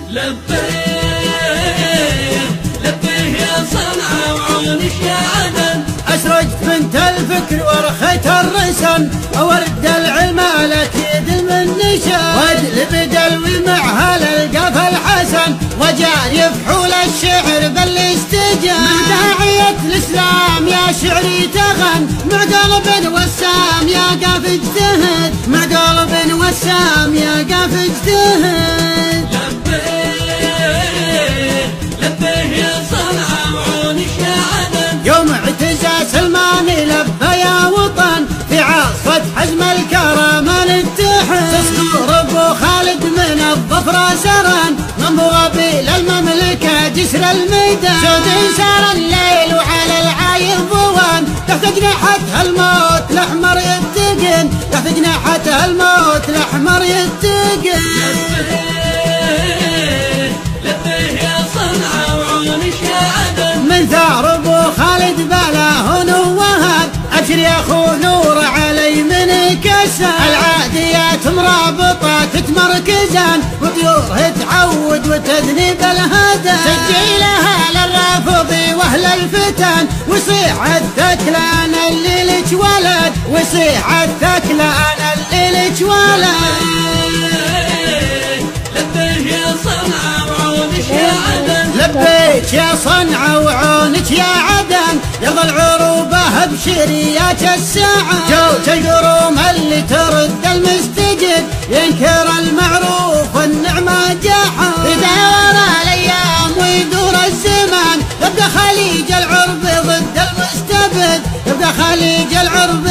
لبيه يا صنعاء وعونك يا عدن. أسرجت بنت الفكر ورخيت الرسم، ورد العلم الأكيد المنشا، واجلب دلوي معها للقف الحسن، وجاري فحول الشعر بالاستجاب. من داعية الإسلام يا شعري تغن، مع قلب وسام يا قف اجتهد، مع قلب وسام يا قف اجتهد. لبيه يا صنعاء وعونك يا عدن. يوم اعتزى سلماني لبى يا وطن، في عاصفة حزم الكرم الاتحاد، تصدر ابو خالد من الظفر سرن، منبوغ بيل المملكة جسر الميدان، سود سار الليل وعلى العاير ضوان، تحت جناحتها الموت الاحمر يتقن، تحت جناحتها الموت الاحمر يتقن. لبيه يا صنعاء وعونك يا عدن. من ثار ابو خالد بلاه نوهب، ابشر يا اخو نور علي من كسر، العاديات مرابطه تتمركزان، وطيوره تعود وتذنب الهدى، سجلها للرافض واهل الفتن، ويصيح الثكلان اللي لك ولد، ويصيح الثكلان اللي لك ولد. لبيه يا صنعاء وعونك يا عدن. لبيك يا صنعاء وعونك يا عدن، يرضى العروبة بشريات الساعة، جوت القروم اللي ترد المستجد، ينكر المعروف والنعمة جاحة، يدور الايام ويدور الزمان، يبدا خليج العرب ضد المستبد، يبدا خليج العرب